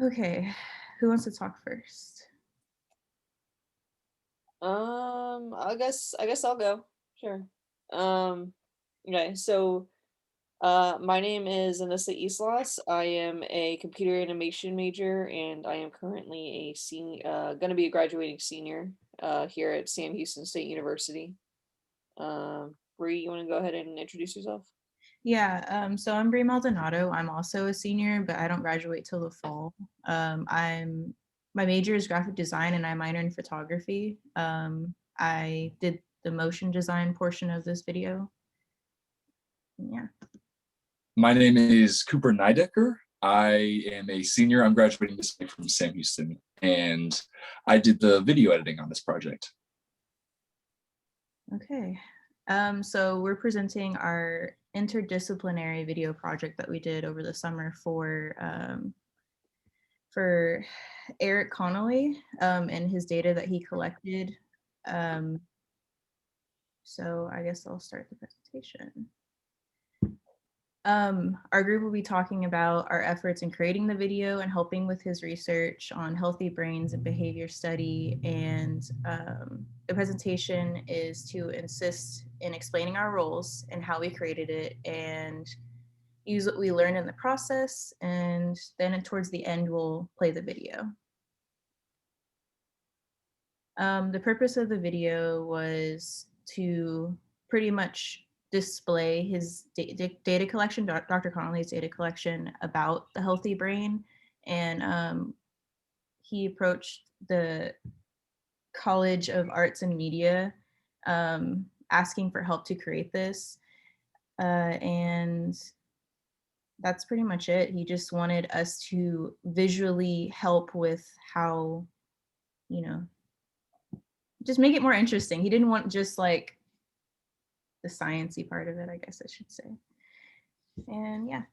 Okay, who wants to talk first? I guess I'll go. Sure. Um, okay, so my name is Annisa Islas. I am a computer animation major, and I am currently a senior, going to be a graduating senior here at Sam Houston State University. Bree, you want to go ahead and introduce yourself? Yeah, so I'm Bree Maldonado. I'm also a senior, but I don't graduate till the fall. My major is graphic design and I minor in photography. I did the motion design portion of this video. Yeah. My name is Cooper Nydecker. I am a senior. I'm graduating this week from Sam Houston, and I did the video editing on this project. Okay. So we're presenting our interdisciplinary video project that we did over the summer for Eric Connolly and his data that he collected. Um, so I guess I'll start the presentation. Our group will be talking about our efforts in creating the video and helping with his research on healthy brains and behavior study. And the presentation is to insist in explaining our roles and how we created it and use what we learned in the process. And then towards the end, we'll play the video. The purpose of the video was to pretty much display his data collection, Dr. Connolly's data collection about the healthy brain. And he approached the College of Arts and Media asking for help to create this. And that's pretty much it. He just wanted us to visually help with how, just make it more interesting. He didn't want just like the sciencey part of it, I guess I should say. And yeah.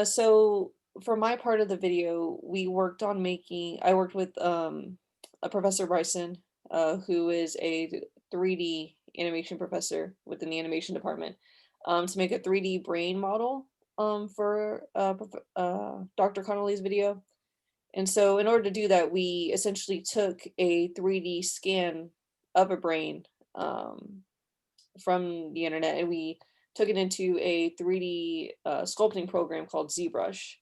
So for my part of the video, I worked with a Professor Bryson, who is a 3D animation professor within the animation department, to make a 3D brain model for Dr. Connolly's video. And so in order to do that, we essentially took a 3D scan of a brain from the internet, and we took it into a 3D sculpting program called ZBrush.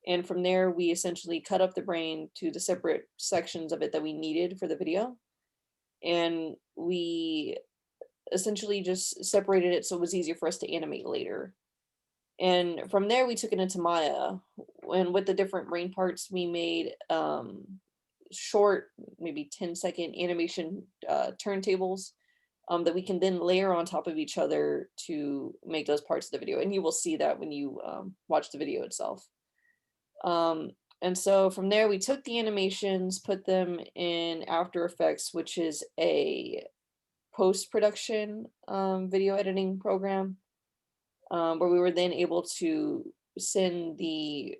And from there, we essentially cut up the brain to the separate sections of it that we needed for the video. And we essentially just separated it so it was easier for us to animate later. And from there, we took it into Maya. And with the different brain parts, we made short, maybe 10-second animation turntables that we can then layer on top of each other to make those parts of the video. And you will see that when you watch the video itself. And so from there, we took the animations, put them in After Effects, which is a post-production video editing program, where we were then able to send the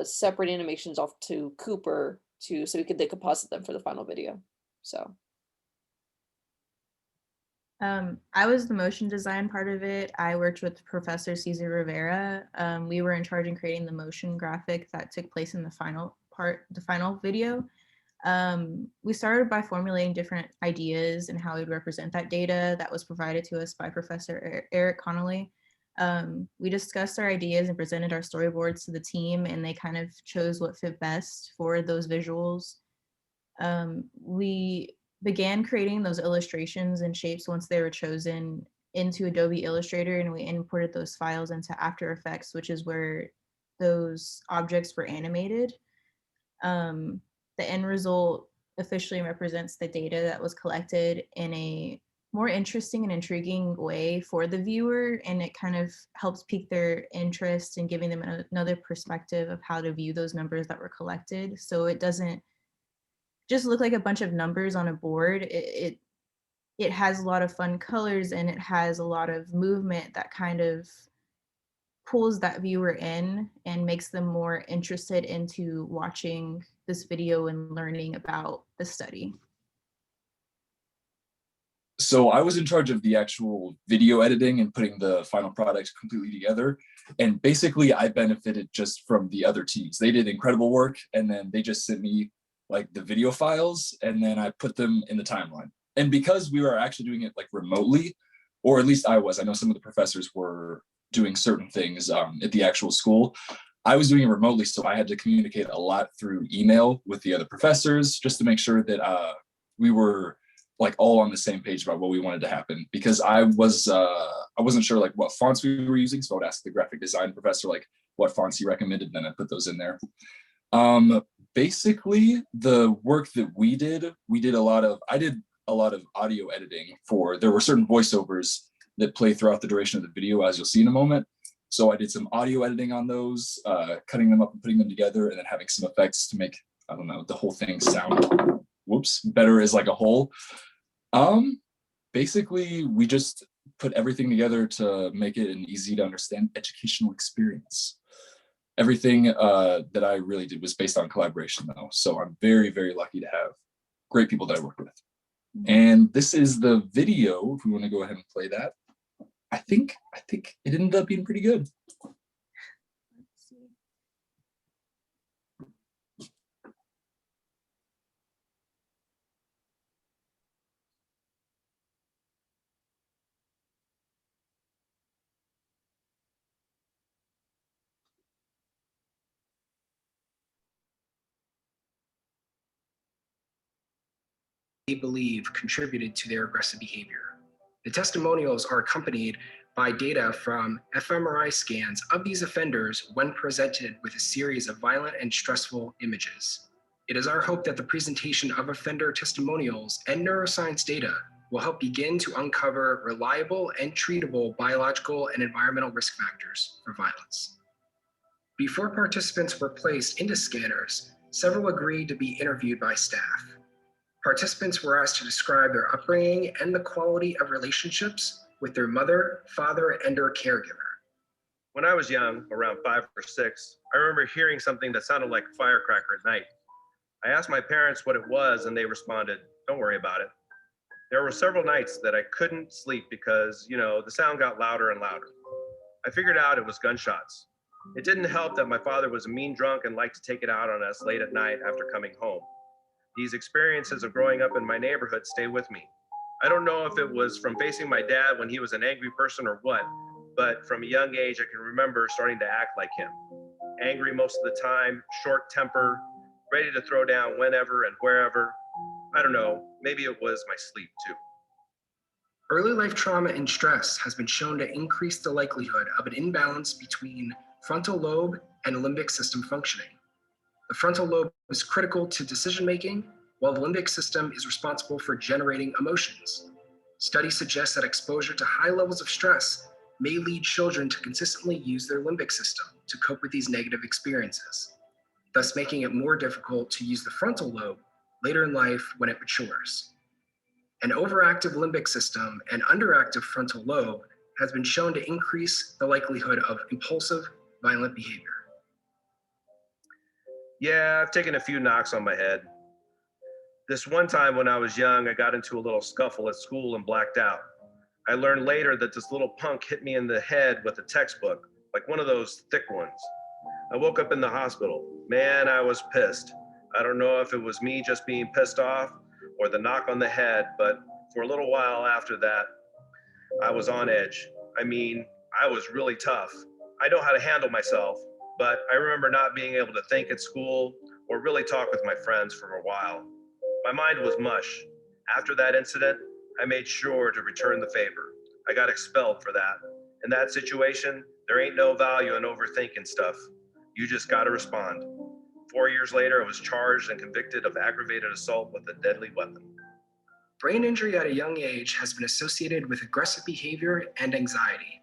separate animations off to Cooper so we could decompose them for the final video. So. I was the motion design part of it. I worked with Professor Cesar Rivera. We were in charge in creating the motion graphic that took place in the final video. We started by formulating different ideas and how we'd represent that data that was provided to us by Professor Eric Connolly. We discussed our ideas and presented our storyboards to the team, and they kind of chose what fit best for those visuals. We began creating those illustrations and shapes once they were chosen into Adobe Illustrator, and we imported those files into After Effects, which is where those objects were animated. The end result officially represents the data that was collected in a more interesting and intriguing way for the viewer, and it kind of helps pique their interest in giving them another perspective of how to view those numbers that were collected. So it doesn't just look like a bunch of numbers on a board. It has a lot of fun colors, and it has a lot of movement that kind of pulls that viewer in and makes them more interested into watching this video and learning about the study. So I was in charge of the actual video editing and putting the final product completely together. And basically I benefited just from the other teams. They did incredible work, and then they just sent me like the video files, and then I put them in the timeline. And because we were actually doing it like remotely, or at least I was, I know some of the professors were doing certain things at the actual school. I was doing it remotely, so I had to communicate a lot through email with the other professors just to make sure that we were like all on the same page about what we wanted to happen. Because I wasn't sure like what fonts we were using, so I would ask the graphic design professor like what fonts he recommended, and then I put those in there. Basically, the work that we did I did a lot of audio editing there were certain voiceovers that play throughout the duration of the video, as you'll see in a moment. So I did some audio editing on those, cutting them up and putting them together, and then having some effects to make, I don't know, the whole thing sound, better as like a whole. Basically, we just put everything together to make it an easy to understand educational experience. Everything that I really did was based on collaboration though. So I'm very, very lucky to have great people that I work with. And this is the video, if we want to go ahead and play that. I think it ended up being pretty good. They believe contributed to their aggressive behavior. The testimonials are accompanied by data from fMRI scans of these offenders when presented with a series of violent and stressful images. It is our hope that the presentation of offender testimonials and neuroscience data will help begin to uncover reliable and treatable biological and environmental risk factors for violence. Before participants were placed into scanners, several agreed to be interviewed by staff. Participants were asked to describe their upbringing and the quality of relationships with their mother, father, and or caregiver. When I was young, around 5 or 6, I remember hearing something that sounded like a firecracker at night. I asked my parents what it was, and they responded, "Don't worry about it." There were several nights that I couldn't sleep because, the sound got louder and louder. I figured out it was gunshots. It didn't help that my father was a mean drunk and liked to take it out on us late at night after coming home. These experiences of growing up in my neighborhood stay with me. I don't know if it was from facing my dad when he was an angry person or what, but from a young age, I can remember starting to act like him. Angry most of the time, short temper, ready to throw down whenever and wherever. I don't know, maybe it was my sleep too. Early life trauma and stress has been shown to increase the likelihood of an imbalance between frontal lobe and limbic system functioning. The frontal lobe is critical to decision-making, while the limbic system is responsible for generating emotions. Studies suggest that exposure to high levels of stress may lead children to consistently use their limbic system to cope with these negative experiences, thus making it more difficult to use the frontal lobe later in life when it matures. An overactive limbic system and underactive frontal lobe has been shown to increase the likelihood of impulsive, violent behavior. Yeah, I've taken a few knocks on my head. This one time when I was young, I got into a little scuffle at school and blacked out. I learned later that this little punk hit me in the head with a textbook, like one of those thick ones. I woke up in the hospital. Man, I was pissed. I don't know if it was me just being pissed off or the knock on the head, but for a little while after that, I was on edge. I mean, I was really tough. I know how to handle myself, but I remember not being able to think at school or really talk with my friends for a while. My mind was mush. After that incident, I made sure to return the favor. I got expelled for that. In that situation, there ain't no value in overthinking stuff. You just gotta respond. 4 years later, I was charged and convicted of aggravated assault with a deadly weapon. Brain injury at a young age has been associated with aggressive behavior and anxiety.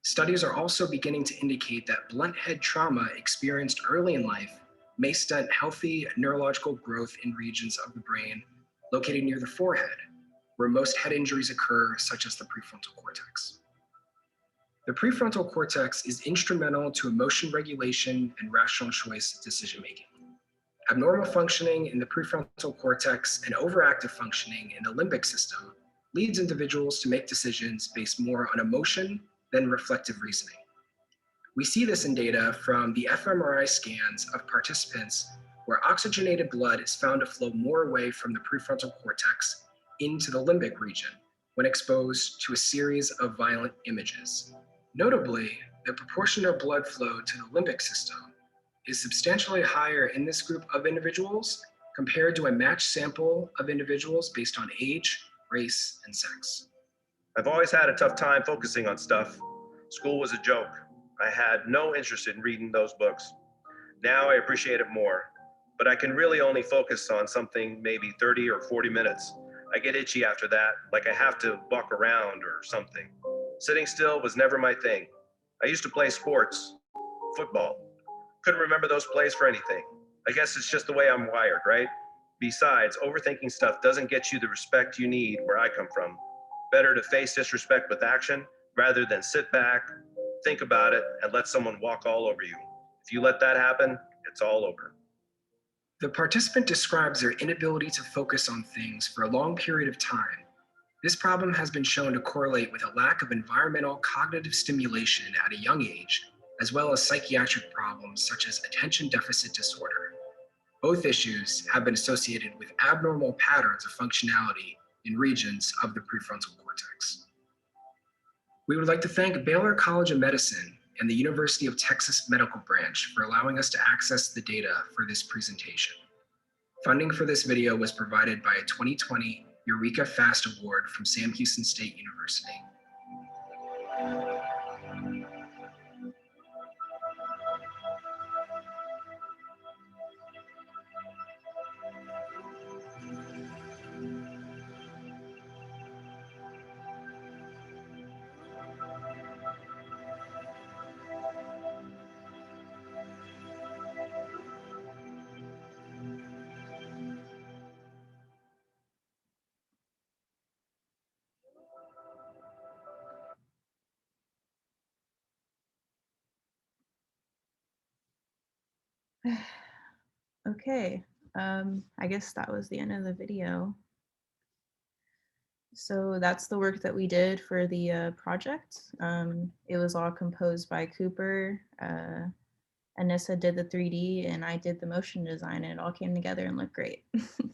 Studies are also beginning to indicate that blunt head trauma experienced early in life may stunt healthy neurological growth in regions of the brain located near the forehead, where most head injuries occur, such as the prefrontal cortex. The prefrontal cortex is instrumental to emotion regulation and rational choice decision-making. Abnormal functioning in the prefrontal cortex and overactive functioning in the limbic system leads individuals to make decisions based more on emotion than reflective reasoning. We see this in data from the fMRI scans of participants where oxygenated blood is found to flow more away from the prefrontal cortex into the limbic region when exposed to a series of violent images. Notably, the proportion of blood flow to the limbic system is substantially higher in this group of individuals compared to a matched sample of individuals based on age, race, and sex. I've always had a tough time focusing on stuff. School was a joke. I had no interest in reading those books. Now I appreciate it more, but I can really only focus on something maybe 30 or 40 minutes. I get itchy after that, like I have to walk around or something. Sitting still was never my thing. I used to play sports, football. Couldn't remember those plays for anything. I guess it's just the way I'm wired, right? Besides, overthinking stuff doesn't get you the respect you need where I come from. Better to face disrespect with action rather than sit back, think about it, and let someone walk all over you. If you let that happen, it's all over. The participant describes their inability to focus on things for a long period of time. This problem has been shown to correlate with a lack of environmental cognitive stimulation at a young age, as well as psychiatric problems such as attention deficit disorder. Both issues have been associated with abnormal patterns of functionality in regions of the prefrontal cortex. We would like to thank Baylor College of Medicine and the University of Texas Medical Branch for allowing us to access the data for this presentation. Funding for this video was provided by a 2020 Eureka Fast Award from Sam Houston State University. Okay, I guess that was the end of the video. So that's the work that we did for the project. It was all composed by Cooper. Annisa did the 3D and I did the motion design, and it all came together and looked great.